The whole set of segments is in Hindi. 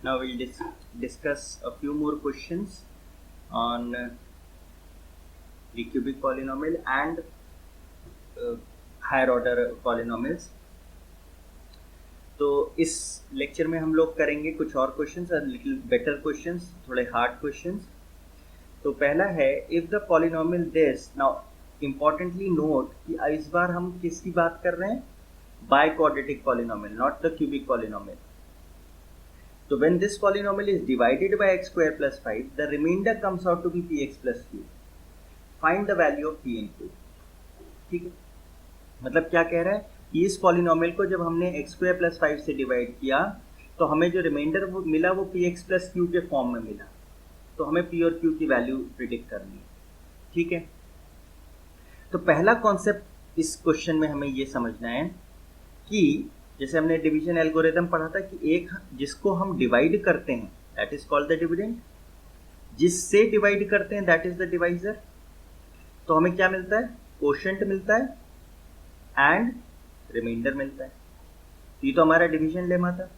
Now we'll discuss a few more questions on the cubic polynomial and higher order polynomials. तो इस लेक्चर में हम लोग करेंगे कुछ और क्वेश्चंस, लिटिल बेटर क्वेश्चंस, थोड़े हार्ड क्वेश्चंस. तो पहला है if the polynomial this. Now importantly note कि इस बार हम किसकी बात कर रहे हैं, by quadratic polynomial, not the cubic polynomial. So when this polynomial is divided by x square plus 5, the remainder comes out to be px plus q. Find the value of p in q. ठीक है, मतलब क्या कह रहा है कि इस पॉलिनोमियल को जब हमने x स्क्वायर प्लस 5 से डिवाइड किया तो हमें जो रिमाइंडर मिला वो px प्लस q के फॉर्म में मिला. तो हमें p और q की वैल्यू प्रिडिक्ट करनी है. ठीक है, तो पहला कॉन्सेप्ट इस क्वेश्चन में हमें ये समझना है कि जैसे हमने डिवीजन एल्गोरिथम पढ़ा था कि एक जिसको हम डिवाइड करते हैं that is called the dividend, जिससे डिवाइड करते हैं दैट इज द डिवाइजर. तो हमें क्या मिलता है, कोशेंट मिलता है एंड रिमाइंडर मिलता है. तो ये तो हमारा डिवीजन लेमा था.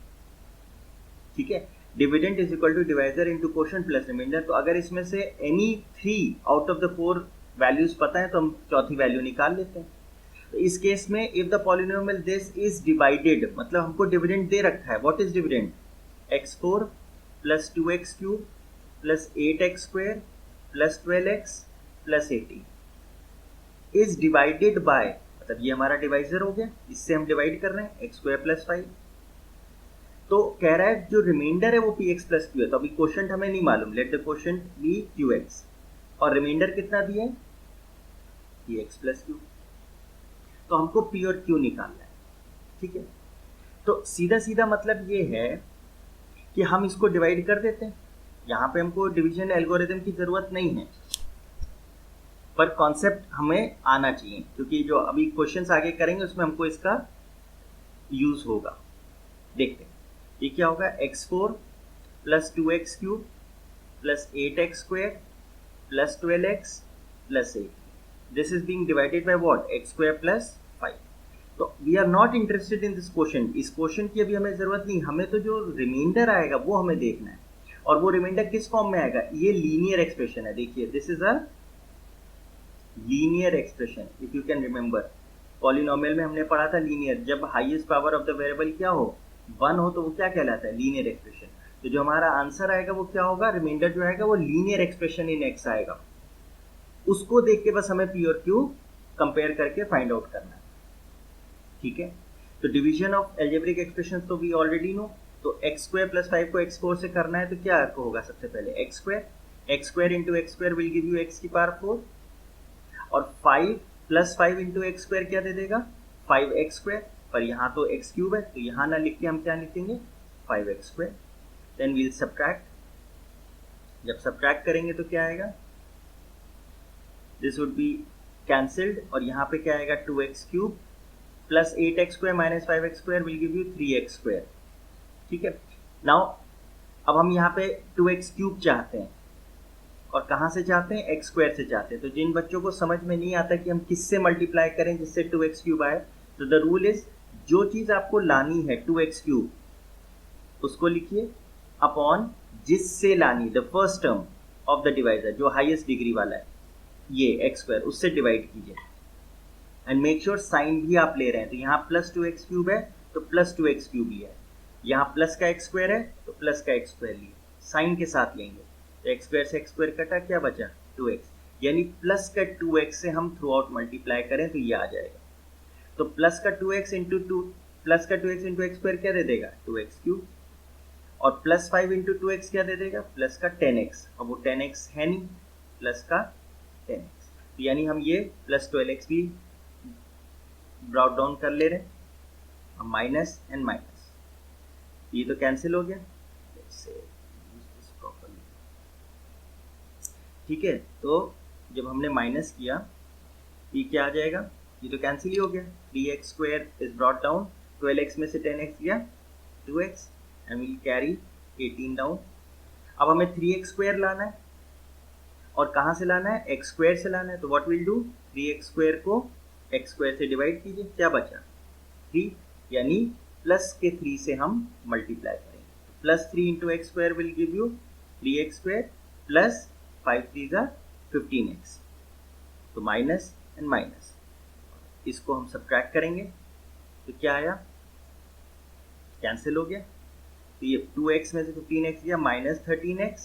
ठीक है, dividend is equal to divisor into quotient plus remainder. तो अगर इसमें से any 3 out of the 4 values पता है तो हम चौथी वैल्यू निकाल लेते हैं. तो इस केस में if the polynomial this is divided, मतलब हमको डिविडेंड दे रखा है. What is dividend, x4 plus 2x cube plus 8x square plus 12x plus 18 is divided by, मतलब ये हमारा डिवाइजर हो गया, इससे हम डिवाइड कर रहे हैं x स्क्वायर प्लस 5. तो कह रहा है जो रिमाइंडर है वो px प्लस q है. तो अभी क्वोशंट हमें नहीं मालूम, let the quotient be qx, और रिमाइंडर कितना दिया है px प्लस q. तो हमको p और q निकालना है. ठीक है, तो सीधा सीधा मतलब ये है कि हम इसको डिवाइड कर देते हैं. यहाँ पे हमको डिवीजन एल्गोरिथम की जरूरत नहीं है, पर कॉन्सेप्ट हमें आना चाहिए क्योंकि जो अभी क्वेश्चंस आगे करेंगे उसमें हमको इसका यूज होगा. देखते हैं ये क्या होगा, x4 plus 2x cube plus 8x square plus 12x plus 8. This is being divided by what, x square plus 5. तो we are not interested in this quotient. इस quotient की अभी हमें जरूरत नहीं, हमें तो जो रिमाइंडर आएगा वो हमें देखना है. और वो रिमाइंडर किस फॉर्म में आएगा, ये लीनियर एक्सप्रेशन है. देखिए this is a linear expression. If you can remember, polynomial में हमने पढ़ा था लीनियर, जब highest power of the variable क्या हो, 1 हो, तो वो क्या कहलाता है, लीनियर एक्सप्रेशन. तो जो हमारा आंसर आएगा वो क्या होगा, रिमाइंडर जो आएगा वो लीनियर एक्सप्रेशन इन एक्स आएगा. उसको देख के बस हमें p और q कंपेयर करके फाइंड आउट करना है. ठीक है, तो डिवीजन ऑफ एल्जेब्रिक एक्सप्रेशन तो वी ऑलरेडी नो. तो x स्क्वायर प्लस 5 को x4 से करना है तो क्या होगा, सबसे पहले x square into x square will give you x की पावर 4, और 5 प्लस 5 इंटू एक्स स्क्वायर क्या दे देगा, 5x स्क्वायर. पर यहाँ तो x क्यूब है तो यहाँ ना लिख के हम क्या लिखेंगे, 5x square. Then we'll subtract. जब सब्ट्रैक्ट करेंगे तो क्या आएगा, दिस वुड बी कैंसिल्ड, और यहाँ पे क्या आएगा, 2x cube plus 8x square minus 5x square will give you 3x square. ठीक है, नाउ अब हम यहाँ पे 2x क्यूब चाहते हैं, और कहाँ से चाहते हैं, x स्क्वायर से चाहते हैं. तो जिन बच्चों को समझ में नहीं आता कि हम किससे मल्टीप्लाई करें जिससे 2x क्यूब आए, तो द रूल इज जो चीज़ आपको लानी है 2x क्यूब उसको लिखिए अपॉन जिससे लानी, the first term of the divisor जो हाईएस्ट डिग्री वाला है, ये x स्क्वायर, उससे डिवाइड कीजिए. एंड मेक श्योर साइन भी आप ले रहे हैं. तो यहाँ प्लस 2x क्यूब है तो प्लस 2x क्यूब ही है, यहाँ प्लस का x स्क्वायर है तो प्लस का x स्क्वायर लिए, साइन के साथ लेंगे. तो x स्क्वायर से x स्क्वायर कटा, क्या बचा, 2x. यानी प्लस का 2x से हम थ्रू आउट मल्टीप्लाई करें तो ये आ जाएगा. तो प्लस का 2x इंटू x स्क्वायर क्या दे देगा, 2x क्यूब, और प्लस 5 इंटू 2x क्या दे देगा, प्लस का 10x. अब वो 10x है नहीं, प्लस का 10x. यानी हम ये प्लस 12x भी ब्रॉट डाउन कर ले रहे हैं, हम माइनस एंड माइनस, ये तो कैंसिल हो गया. ठीक है, तो जब हमने माइनस किया ये क्या आ जाएगा, ये तो कैंसिल ही हो गया. 3x square is brought down, 12x में से 10x गया 2x, and will carry 18 down. अब हमें 3x स्क्वायर लाना है, और कहाँ से लाना है, x स्क्वायर से लाना है. तो what will do, 3x square को x स्क्वायर से डिवाइड कीजिए, क्या बचा 3, यानी प्लस के 3 से हम मल्टीप्लाई करेंगे. plus 3 into x square will give you 3x square plus 5 3s are 15x. तो माइनस एंड माइनस, इसको हम सब्ट्रैक्ट करेंगे तो क्या आया, कैंसिल हो गया. तो ये 2x में से 15x गया, माइनस 13x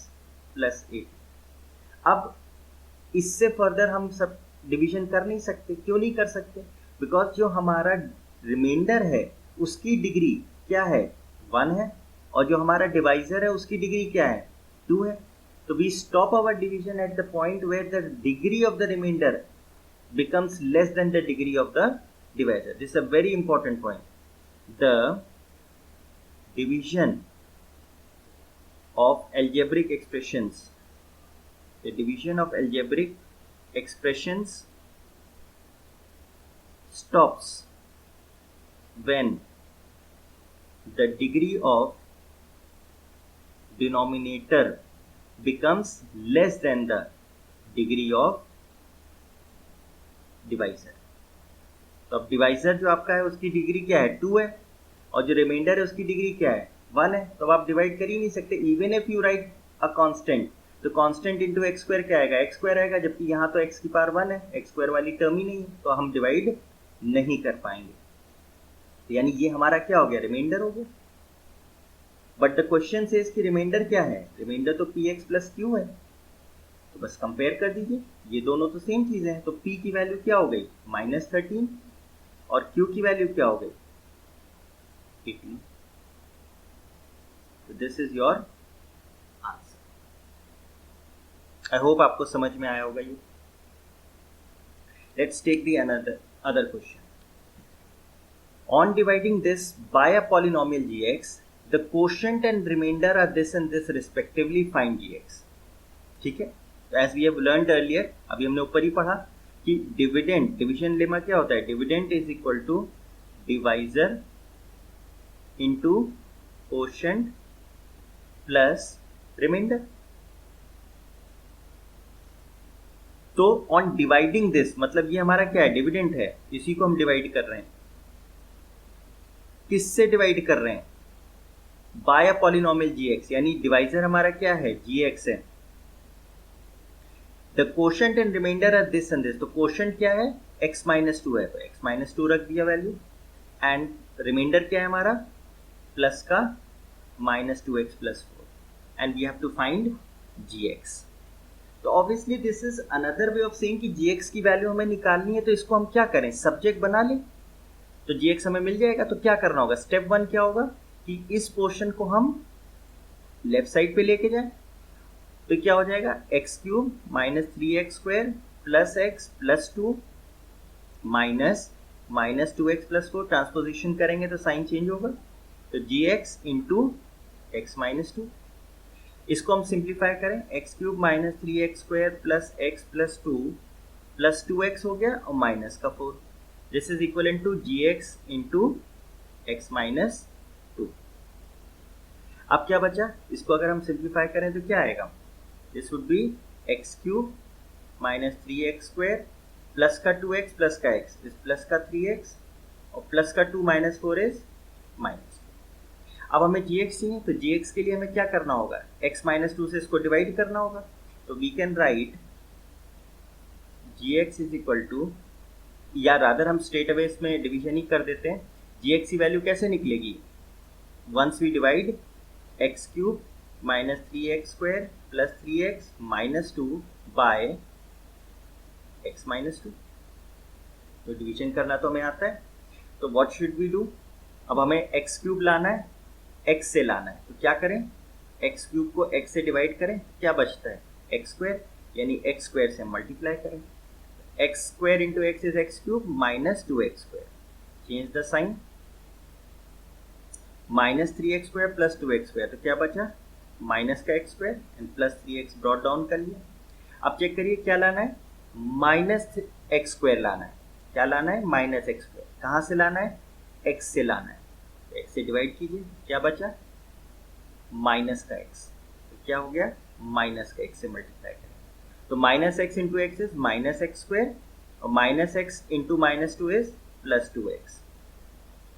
प्लस 8. अब इससे फर्दर हम सब डिवीजन कर नहीं सकते. क्यों नहीं कर सकते? बिकॉज जो हमारा रिमाइंडर है उसकी डिग्री क्या है, 1 है, और जो हमारा डिवाइजर है उसकी डिग्री क्या है, 2 है. तो we stop our division at the point where the degree of the remainder becomes less than the degree of the divisor. This is a very important point. The division of algebraic expressions, the division of algebraic expressions stops when the degree of denominator becomes less than the degree of divisor. तो अब डिवाइजर जो आपका है उसकी डिग्री क्या है, 2 है, और जो रिमाइंडर है उसकी डिग्री क्या है, 1 है. तो अब आप डिवाइड कर ही नहीं सकते. Even if you right a constant, तो कांस्टेंट इंटू एक्स स्क्वायर क्या आएगा, एक्स स्क्वायर आएगा, जबकि यहाँ तो एक्स की पावर 1 है, एक्स स्क्वायर वाली टर्म ही नहीं है, तो हम डिवाइड नहीं कर पाएंगे. तो यानी ये हमारा क्या हो गया, रिमाइंडर हो गया. बट द क्वेश्चन से इसकी रिमाइंडर क्या है, रिमाइंडर तो पी एक्स प्लस क्यू है. तो बस कंपेयर कर दीजिए, ये दोनों तो सेम चीजें हैं. तो P की वैल्यू क्या हो गई, -13, और Q की वैल्यू क्या हो गई, 18. तो this is your answer. I hope आपको समझ में आया होगा ये. Let's take the other question. On dividing this by a polynomial gx, the quotient and remainder are this and this respectively, find gx. ठीक है. As we have learned earlier, अभी हमने ऊपर ही पढ़ा कि डिविडेंड, डिवीजन लेमा क्या होता है, dividend is equal to divisor into quotient plus remainder. तो ऑन डिवाइडिंग दिस, मतलब ये हमारा क्या है, डिविडेंड है, इसी को हम डिवाइड कर रहे हैं. किससे डिवाइड कर रहे हैं, बाय अ पॉलिनोमियल gx, यानी डिवाइजर हमारा क्या है, gx है. The quotient and remainder are this and this. तो क्वोशिएंट क्या है, x माइनस 2 है, तो x माइनस 2 रख दिया वैल्यू, एंड रिमाइंडर क्या है हमारा, प्लस का -2x plus 4, and we have to find gx. तो obviously this is another way of saying कि gx की वैल्यू हमें निकालनी है. तो इसको हम क्या करें, सब्जेक्ट बना लें, तो gx हमें मिल जाएगा. तो क्या करना होगा, स्टेप 1 क्या होगा कि इस पोर्शन को हम लेफ्ट साइड पे लेके जाएं. तो क्या हो जाएगा, x cube minus 3x square plus x plus 2 minus 2x plus 4. Transposition करेंगे तो साइन चेंज होगा. तो gx इंटू एक्स माइनस 2. इसको हम सिंप्लीफाई करें, x cube minus 3x square plus x plus 2 plus 2x हो गया और माइनस का 4. This is equal to gx into x minus 2. अब क्या बचा, इसको अगर हम सिंप्लीफाई करें तो क्या आएगा, this would be x cube minus 3x square plus का 2x प्लस का x इस प्लस का 3x और प्लस का 2 माइनस 4 इज माइनस. अब हमें gx चाहिए, तो gx के लिए हमें क्या करना होगा, x माइनस 2 से इसको डिवाइड करना होगा. तो we can write gx is equal to, या रादर हम स्ट्रेट अवे इसमें डिवीजन ही कर देते हैं. gx की वैल्यू कैसे निकलेगी, once we divide x cube minus 3x square plus 3x minus 2 by x minus 2. तो डिवीजन करना तो हमें आता है. तो व्हाट शुड वी डू, अब हमें x क्यूब लाना है, x से लाना है. तो क्या करें, x क्यूब को x से डिवाइड करें, क्या बचता है, x स्क्वायर, यानी x स्क्वायर से मल्टीप्लाई करें. x square into x is x cube minus 2x square. Change the sign, minus 3x square plus 2x square. तो क्या बचा, माइनस का x square and plus 3x brought down कर लिया. अब चेक करिए क्या लाना है, माइनस एक्स स्क्वायर लाना है. क्या लाना है, माइनस एक्स स्क्वायर. कहाँ से लाना है, x से लाना है. तो x से डिवाइड कीजिए, क्या बचा, माइनस का x. तो क्या हो गया, माइनस का x से मल्टीप्लाई करें. तो minus X into x is minus X square और minus X into minus 2 is plus 2x.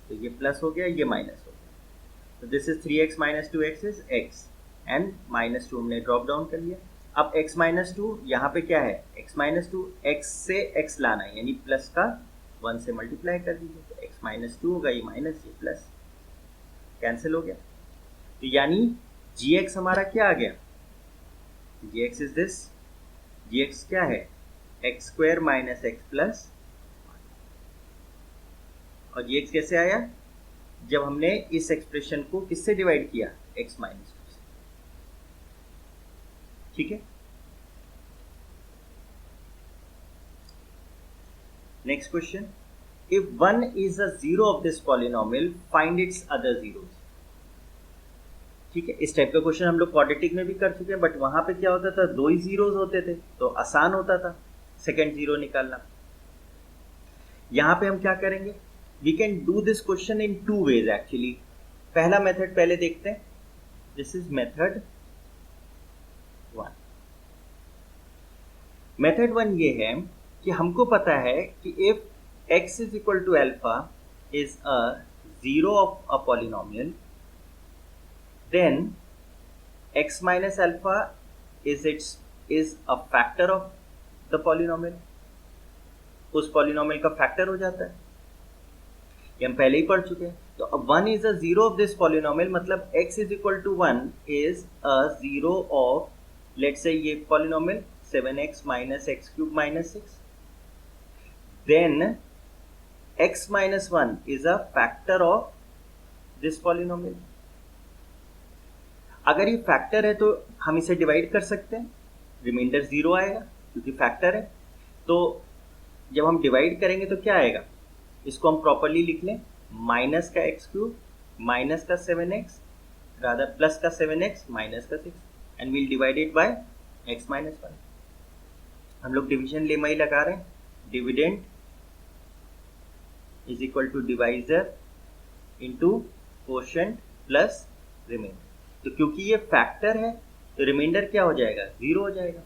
तो ये प्लस हो गया, ये माइनस हो गया. तो this is 3x minus 2x is x and minus 2 हमने ड्रॉप डाउन कर लिया। अब x माइनस 2 यहाँ पे क्या है, x माइनस 2 x से x लाना है, यानी प्लस का 1 से मल्टीप्लाई कर दीजिए, तो x माइनस 2 होगा, ये माइनस ये प्लस, कैंसिल हो गया। तो यानी gx हमारा क्या आ गया, gx इज दिस, gx क्या है, x square minus x plus, और gx कैसे आया, जब हमने इस एक्सप्रेशन को किससे डिवाइड किया, x माइनस 2 से। ठीक है, next question, if 1 is a zero of this polynomial find its other zeros। ठीक है, इस टाइप का क्वेश्चन हम लोग क्वाड्रेटिक में भी कर चुके हैं, बट वहां पे क्या होता था, 2 ही जीरोस होते थे, तो आसान होता था सेकंड जीरो निकालना। यहां पे हम क्या करेंगे, we can do this question in 2 ways actually. पहला मेथड पहले देखते हैं, दिस इज मेथड 1। मेथड 1 ये है कि हमको पता है कि if x is equal to alpha is a zero of a polynomial, then x minus alpha is a factor of the polynomial, उस polynomial का factor हो जाता है, ये हम पहले ही पढ़ चुके हैं। तो अब 1 is a zero of this polynomial, मतलब x is equal to 1 is a zero of, let's say ये polynomial 7x minus x cube minus 6, then x minus 1 is a factor of this polynomial। अगर ये फैक्टर है तो हम इसे डिवाइड कर सकते हैं, रिमाइंडर 0 आएगा क्योंकि फैक्टर है। तो जब हम डिवाइड करेंगे तो क्या आएगा, इसको हम प्रॉपरली लिख लें, माइनस का एक्स क्यूब माइनस का 7x रादर प्लस का 7x माइनस का 6 and will divided by x minus 1। हम लोग डिवीजन लेमा ही लगा रहे हैं, dividend is equal to divisor into quotient plus remainder. तो क्योंकि ये फैक्टर है तो रिमाइंडर क्या हो जाएगा, 0 हो जाएगा।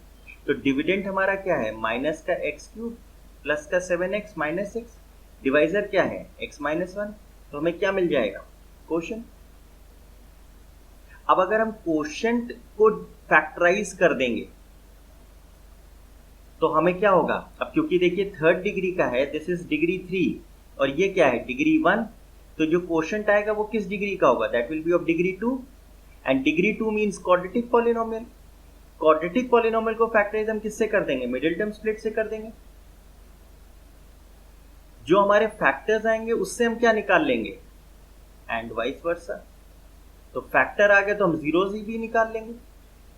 तो डिविडेंड हमारा क्या है, माइनस का एक्स क्यूब प्लस का 7x माइनस 6, डिवाइजर क्या है x माइनस 1, तो हमें क्या मिल जाएगा, कोशेंट। अब अगर हम कोशेंट को फैक्टराइज कर देंगे तो हमें क्या होगा, अब क्योंकि देखिए थर्ड डिग्री का है, दिस इज डिग्री 3 और ये क्या है डिग्री 1, तो जो कोशेंट आएगा वो किस डिग्री का होगा, that will be of degree 2, and degree 2 means quadratic polynomial. Quadratic polynomial को फैक्टराइज हम किससे कर देंगे, मिडिल टर्म स्प्लिट से कर देंगे। जो हमारे फैक्टर्स आएंगे उससे हम क्या निकाल लेंगे, एंड वाइस वर्सा। तो फैक्टर आ गए तो हम जीरोस ही भी निकाल लेंगे।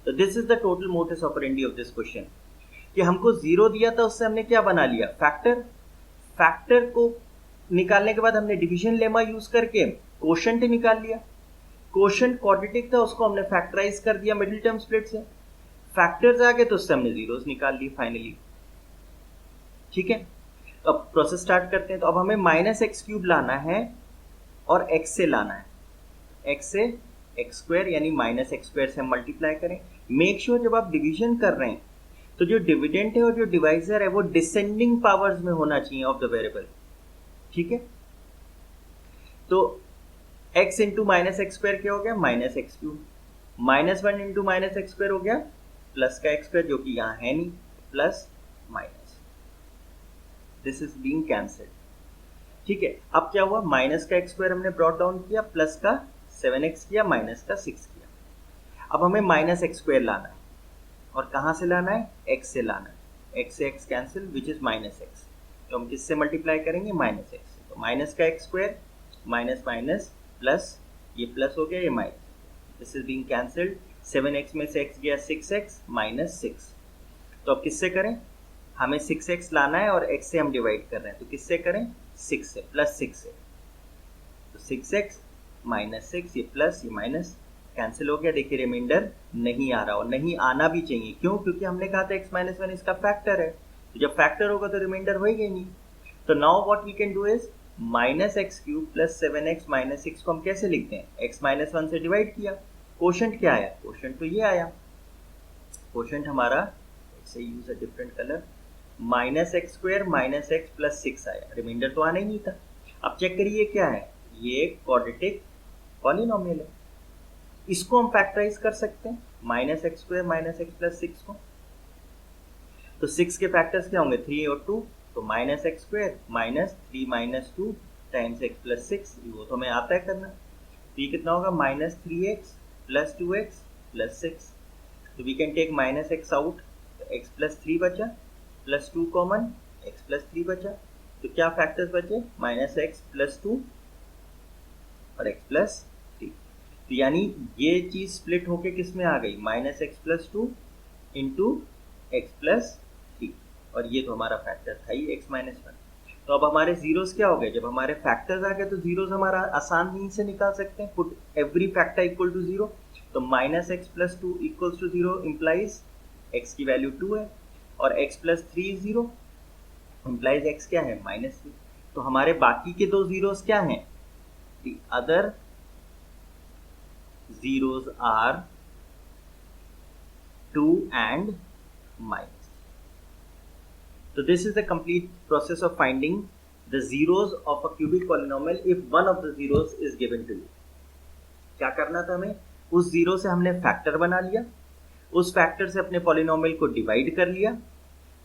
तो this is the total modus operandi of this question, कि हमको 0 दिया था उससे हमने क्या बना लिया, फैक्टर। फैक्टर को निकालने के बाद हमने डिवीजन लेमा यूज करके कोशेंट निकाल लिया। कोशेंट क्वाड्रेटिक था, उसको हमने फैक्टराइज कर दिया मिडिल टर्म स्प्लिट से। फैक्टर्स आ गए तो उससे हमने जीरोस निकाल लिए फाइनली। ठीक है, तो अब प्रोसेस स्टार्ट करते हैं। तो अब हमें माइनस एक्स क्यूब लाना है और एक्स से लाना है, एक्स से एक्स स्क्वायर यानी माइनस एक्स स्क्वायर से हम मल्टीप्लाई करें। मेक श्योर जब आप डिवीजन कर रहे हैं तो जो डिविडेंड है और जो डिवाइजर है वो डिसेंडिंग पावर्स में होना चाहिए ऑफ द वेरिएबल। ठीक है, तो x into minus X square क्या हो गया, minus x cube, minus 1 into minus X square हो गया प्लस का एक्स स्क्वायर, जो कि यहां है नहीं, plus minus, this is being cancelled. ठीक है, अब क्या हुआ, माइनस का एक्स स्क्वायर हमने ब्रॉट डाउन किया, प्लस का 7x किया, माइनस का 6 किया। अब हमें माइनस एक्स स्क्वायर लाना है, और कहां से लाना है, x से लाना है। x से x cancel which is minus x, तो हम किससे मल्टीप्लाई करेंगे, माइनस एक्स से। तो माइनस का x square minus minus plus, ये प्लस हो गया, ये minus, this is being cancelled. 7x में से x गया 6x माइनस 6। तो अब किससे करें, हमें 6x लाना है और x से हम डिवाइड कर रहे हैं, तो किससे करें, 6 से, प्लस 6 से। तो 6x माइनस 6, ये प्लस ये माइनस कैंसिल हो गया। देखिए रिमाइंडर नहीं आ रहा, और नहीं आना भी चाहिए, क्यों, क्योंकि हमने कहा था x माइनस 1 इसका फैक्टर है, तो जब फैक्टर होगा तो रिमाइंडर होएगा ही नहीं। तो now what we can do is minus x cube plus 7x minus 6 को हम कैसे लिखते हैं, x माइनस 1 से डिवाइड किया, कोशेंट क्या आया, कोशेंट तो ये आया, कोशेंट हमारा, से use a different colour, minus X square minus x plus 6 आया, रिमाइंडर तो आना ही नहीं था। अब चेक करिए क्या है, ये क्वाड्रेटिक पॉलिनोमियल है। इसको हम फैक्टराइज कर सकते हैं, minus X square minus x plus 6 को। तो 6 के फैक्टर्स क्या होंगे, 3 और 2, तो minus X square minus 3 minus 2 times x plus 6, वो तो हमें आता है करना। तो ये कितना होगा, minus 3x plus 2x plus 6। तो we can take minus x out, x plus 3 बचा, प्लस 2 कॉमन, एक्स प्लस 3 बचा। तो क्या फैक्टर्स बचे, माइनस एक्स प्लस 2 और एक्स प्लस 3। तो यानी ये चीज स्प्लिट होके किस में आ गई, minus x plus 2 into x plus 3, और ये तो हमारा फैक्टर था ही एक्स माइनस 1। तो अब हमारे जीरोस क्या हो गए, जब हमारे फैक्टर्स आ गए तो जीरोस हमारा आसान ही से निकाल सकते हैं, put every factor equal to 0। तो minus x plus 2 equals to 0 implies x की वैल्यू 2 है, और x plus 3 is 0 implies x क्या है, माइनस 3। तो हमारे बाकी के दो जीरोस क्या हैं, the other zeros are 2 and minus. So this is the complete process of finding the zeros of a cubic polynomial if one of the zeros is given to you. क्या करना था हमें, उस जीरो से हमने फैक्टर बना लिया, उस फैक्टर से अपने पॉलिनोमियल को डिवाइड कर लिया,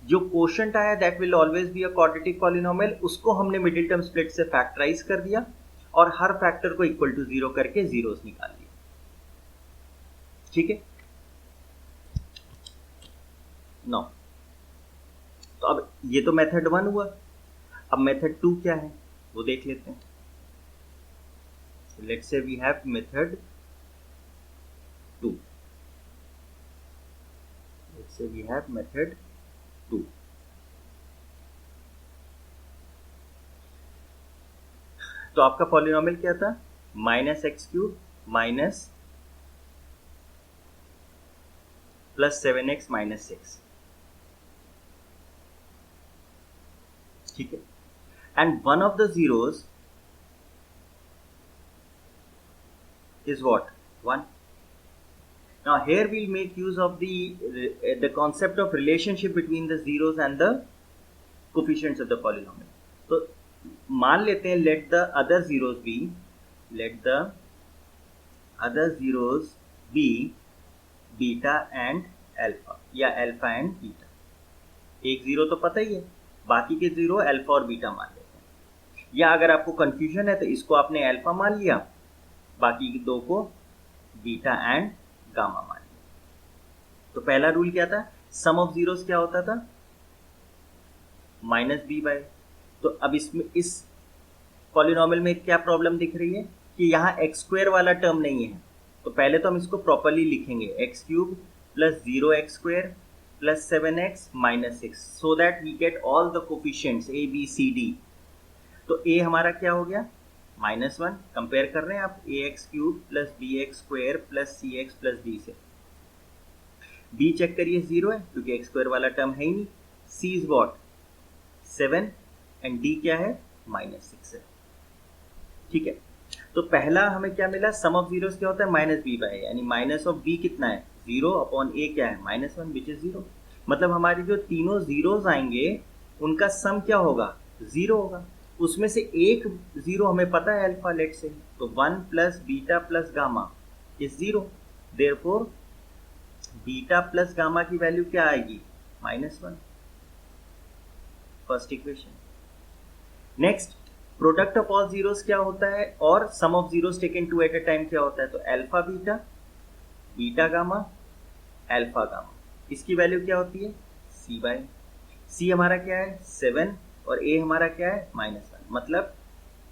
जो कोशेंट आया that will always be a quadratic polynomial, उसको हमने मिडिल टर्म स्प्लिट से फैक्टराइज कर दिया और हर फैक्टर को इक्वल टू 0 करके जीरोस निकाल लिया। ठीक है, नो। तो अब ये तो मेथड 1 हुआ, अब मेथड 2 क्या है वो देख लेते हैं। Let's say we have method 2, let's say we have method 2। तो आपका पॉलिनोमियल क्या था, minus x cube minus plus 7x minus 6, ठीक है, and one of the zeros is what, 1. Now here we'll make use of the concept of relationship between the zeros and the coefficients of the polynomial. तो मान लेते हैं let the other zeros be beta and alpha या अल्फा एंड बीटा। एक जीरो तो पता ही है, बाकी के जीरो अल्फा और बीटा मान लेते हैं, या अगर आपको कंफ्यूजन है तो इसको आपने अल्फा मान लिया, बाकी के दो को बीटा एंड गामा मान लिया। तो पहला रूल क्या था, सम ऑफ जीरोस क्या होता था, माइनस बी बाय। तो अब इसमें इस पॉलिनोमियल में क्या प्रॉब्लम दिख रही है कि यहाँ एक्स स्क्वायर वाला टर्म नहीं है, तो पहले तो हम इसको प्रॉपरली लिखेंगे, x cube plus 0x square plus 7x minus 6, so that we get all the coefficients a b c d। तो a हमारा क्या हो गया, -1, कंपेयर कर रहे हैं आप ax cube plus bx square plus cx plus b से। b चेक करिए 0 है क्योंकि एक्स स्क्वायर वाला टर्म है ही नहीं, c is what 7 and d क्या है -6 है। ठीक है, तो पहला हमें क्या मिला, सम ऑफ जीरोस क्या होता है, माइनस बी बाय, यानी माइनस ऑफ बी कितना है 0 अपॉन a क्या है -1 विच इज 0। मतलब हमारी जो तीनों जीरोस आएंगे उनका सम क्या होगा, 0 होगा। उसमें से एक जीरो हमें पता है अल्फा, लेट से, तो 1 plus beta plus gamma is 0, therefore beta plus gamma की वैल्यू क्या आएगी, -1, first equation. Next, product of all zeros क्या होता है और sum of zeros taken two at a time क्या होता है, तो alpha beta, beta gamma, alpha gamma, इसकी वैल्यू क्या होती है c बाय। c हमारा क्या है 7 और a हमारा क्या है -1, मतलब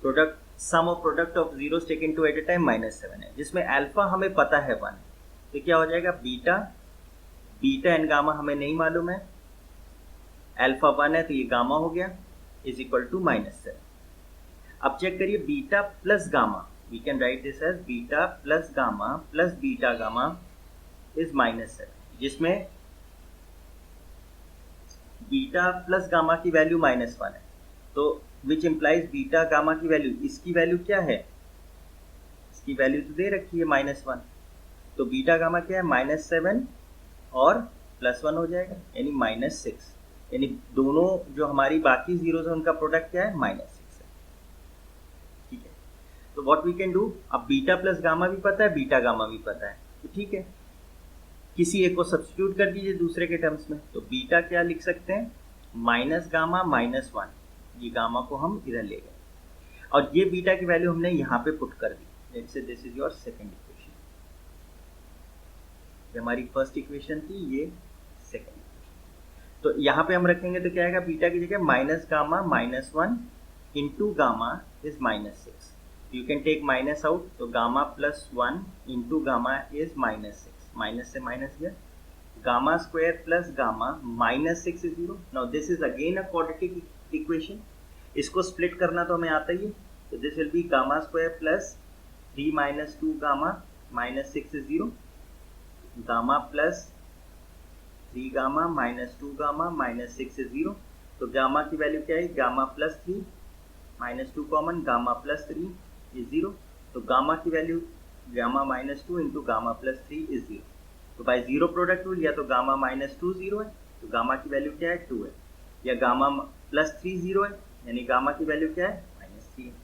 product sum of product of zeros taken two at a time -7 है, जिसमें अल्फा हमें पता है 1, तो क्या हो जाएगा बीटा, बीटा एंड गामा हमें नहीं मालूम है, अल्फा 1 है तो ये गामा हो गया, इज इक्वल टू -7। अब चेक करिए beta plus gamma, we can write this as beta plus gamma plus beta gamma is -7, जिसमें बीटा प्लस गामा की वैल्यू -1 है, तो विच इम्प्लाइज बीटा गामा की वैल्यू, इसकी वैल्यू क्या है, इसकी वैल्यू तो दे रखी है -1, तो बीटा गामा क्या है -7 और +1 हो जाएगा यानी -6, यानी दोनों जो हमारी बाकी जीरोस है उनका प्रोडक्ट क्या है -6 है। ठीक है, तो व्हाट वी कैन डू, अब बीटा प्लस गामा भी पता है, बीटा गामा भी पता है, तो ठीक है, किसी एक को सब्स्टिट्यूट कर दीजिए दूसरे के टर्म्स में। तो बीटा क्या लिख सकते हैं, माइनस गामा माइनस 1, ये गामा को हम इधर ले गए और ये बीटा की वैल्यू हमने यहाँ पे पुट कर दी। Let's say this is your second equation, ये हमारी फर्स्ट इक्वेशन थी, ये सेकंड इक्वेशन। तो यहाँ पे हम रखेंगे तो क्या आएगा, बीटा की जगह minus gamma minus 1 into gamma is minus 6, you can take minus out, तो gamma plus 1 into gamma is minus 6, minus से माइनस गया, gamma square plus gamma minus 6 is 0। Now this is again a quadratic equation, इसको स्प्लिट करना तो हमें आता ही है, तो this will be gamma square plus 3 minus 2 gamma minus 6 is 0, gamma plus 3 gamma minus 2 gamma minus 6 is 0। तो गामा की वैल्यू क्या है, gamma plus 3 minus 2 common, gamma plus 3 is 0। तो गामा की value gamma minus 2 into gamma plus 3 is 0। तो बाय जीरो प्रोडक्ट रूल या तो गामा माइनस 2 0 है, तो गामा की वैल्यू क्या है 2 है, या गामा प्लस 3 0 है, यानी गामा की वैल्यू क्या है माइनस 3 है।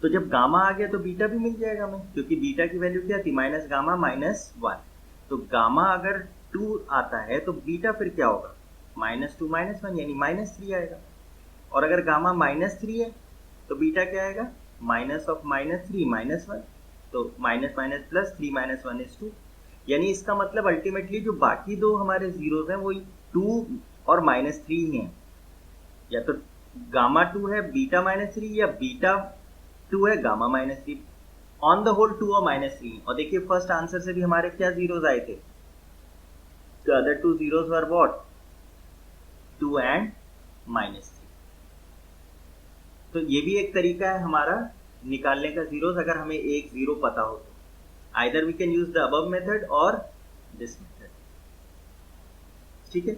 तो जब गामा आ गया तो बीटा भी मिल जाएगा हमें, क्योंकि बीटा की वैल्यू क्या थी, माइनस गामा माइनस 1। तो गामा अगर 2 आता है तो बीटा फिर क्या होगा, माइनस 2 माइनस 1 यानी माइनस 3 आएगा। और अगर गामा माइनस 3 है तो बीटा क्या आएगा, माइनस ऑफ माइनस 3 माइनस 1, तो minus minus plus 3 minus 1 is 2। यानी इसका मतलब अल्टीमेटली जो बाकी दो हमारे जीरोज हैं वो 2 और माइनस 3 ही हैं, या तो गामा 2 है बीटा माइनस 3, या बीटा 2 है gamma minus 3। On the whole 2 और माइनस 3। और देखिए फर्स्ट आंसर से भी हमारे क्या जीरोज आए थे, the other 2 zeros were what, 2 and minus 3। तो ये भी एक तरीका है हमारा निकालने का जीरोज, अगर हमें एक जीरो पता हो तो। Either we can use the above method or this method, ठीक है।